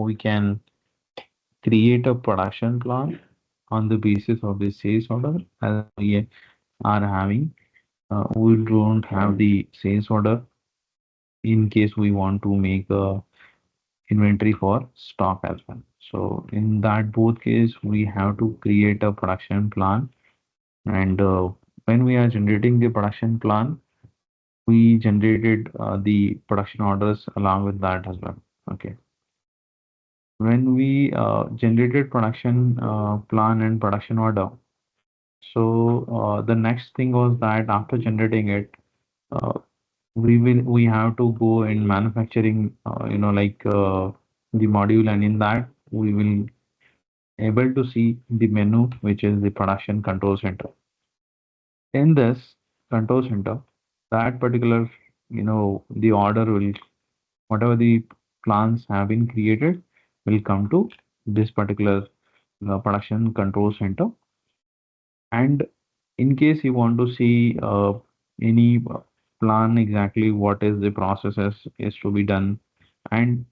we can create a production plan on the basis of the sales order as we are having. We don't have the sales order in case we want to make a inventory for stock as well. So in that both case, we have to create a production plan. And when we are generating the production plan, we generated the production orders along with that as well. Okay. When we generated production plan and production order, so the next thing was that after generating it, uh, we have to go in manufacturing, the module, and in that we will able to see the menu, which is the production control center. In this control center, that particular, the order will, whatever the plans have been created, will come to this particular production control center. And in case you want to see any plan exactly what is the processes is to be done, and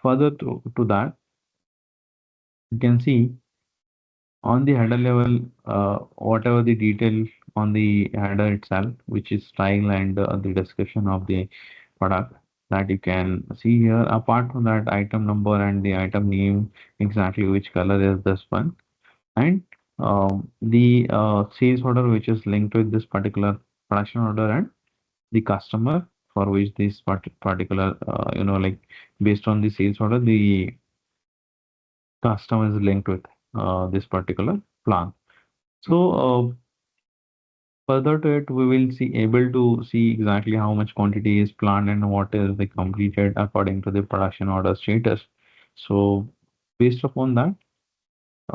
further to that, you can see on the header level, whatever the detail on the header itself, which is style and the description of the product that you can see here. Apart from that, item number and the item name, exactly which color is this one, and the sales order which is linked with this particular production order, and the customer for which this particular, based on the sales order, the customer is linked with this particular plan. So further to it, we will see able to see exactly how much quantity is planned and what is the completed according to the production order status. So based upon that,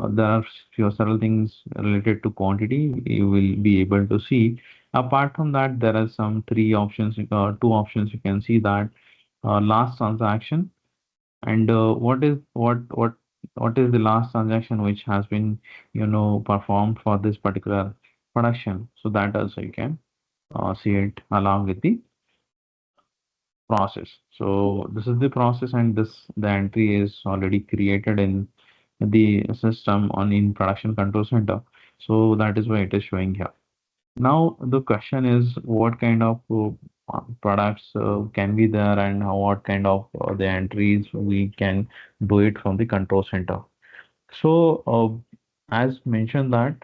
there are several things related to quantity you will be able to see. Apart from that, there are some three options, two options you can see that last transaction, and what is the last transaction which has been performed for this particular production. So that also you can see it along with the process. So this is the process, and this the entry is already created in the system on in production control center. So that is why it is showing here. Now the question is what kind of products can be there, and what kind of the entries we can do it from the control center. So as mentioned that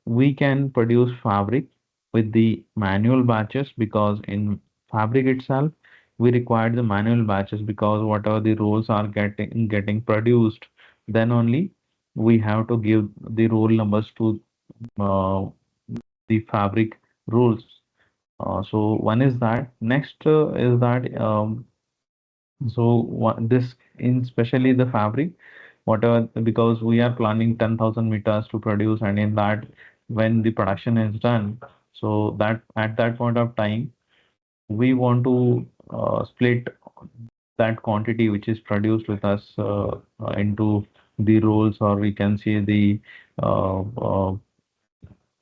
we can produce fabric with the manual batches, because in fabric itself we require the manual batches, because whatever the rolls are getting produced, then only we have to give the roll numbers to uh, the fabric rolls. So one is that. Next is that this in especially the fabric, whatever, because we are planning 10,000 meters to produce, and in that when the production is done, so that at that point of time we want to split that quantity which is produced with us into the rolls, or we can say uh, uh,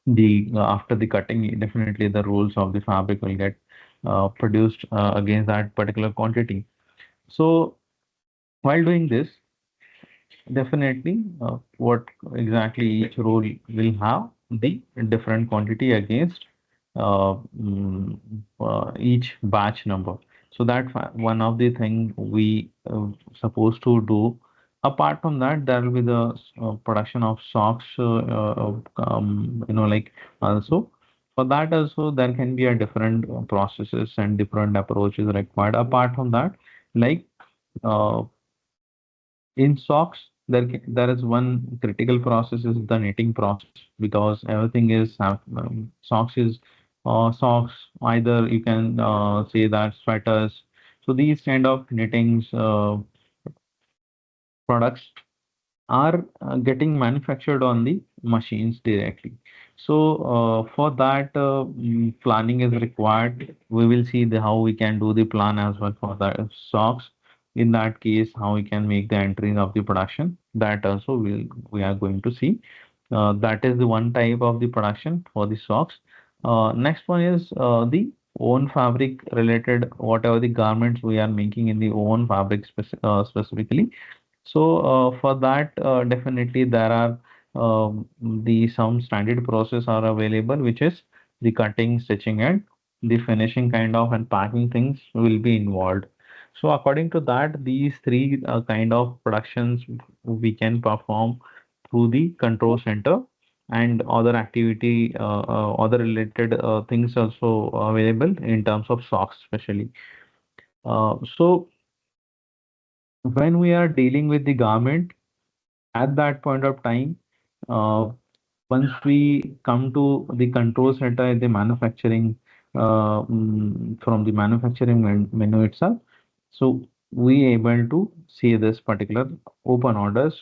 the after the cutting, definitely the rolls of the fabric will get produced against that particular quantity. So while doing this, definitely, what exactly each role will have the different quantity against each batch number. So that one of the thing we supposed to do. Apart from that, there will be the production of socks. Also for that also there can be a different processes and different approaches required. Apart from that, like uh, in socks, there is one critical process is the knitting process, because everything is socks is socks. Either you can say that sweaters. So these kind of knittings products are getting manufactured on the machines directly. So for that, planning is required. We will see how we can do the plan as well for the socks. In that case, how we can make the entries of the production. That also we are going to see. That is the one type of the production for the socks. Next one is the own fabric related, whatever the garments we are making in the own fabric specifically. So for that, definitely there are the some standard process are available, which is the cutting, stitching, and the finishing kind of and packing things will be involved. So according to that, these three kind of productions we can perform through the control center, and other activity, other related things also available in terms of socks, especially. So when we are dealing with the garment, at that point of time, uh, once we come to the control center in the manufacturing, from the manufacturing menu itself, so we able to see this particular open orders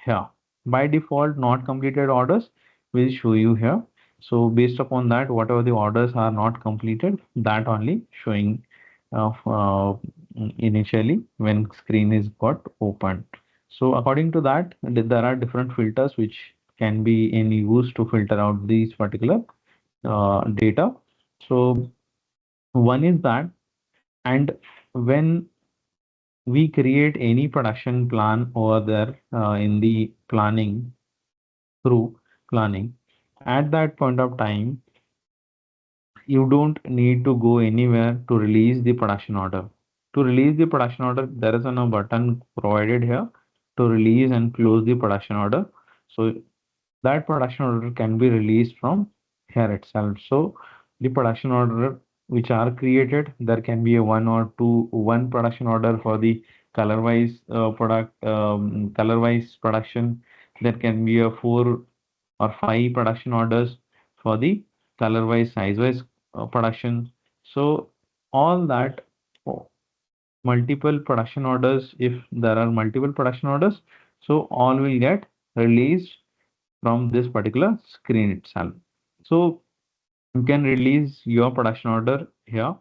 here. By default, not completed orders will show you here. So based upon that, whatever the orders are not completed, that only showing of initially when screen is got opened. So according to that, there are different filters which can be in use to filter out these particular data. So one is that, and when we create any production plan over there in the planning, through planning, at that point of time, you don't need to go anywhere to release the production order. To release the production order, there is a button provided here to release and close the production order. So that production order can be released from here itself. So the production order which are created, there can be a one or two, one production order for the color wise color wise production. There can be a four or five production orders for the color wise, size wise production. So all that, oh, multiple production orders, if there are multiple production orders, so all will get released from this particular screen itself. So you can release your production order here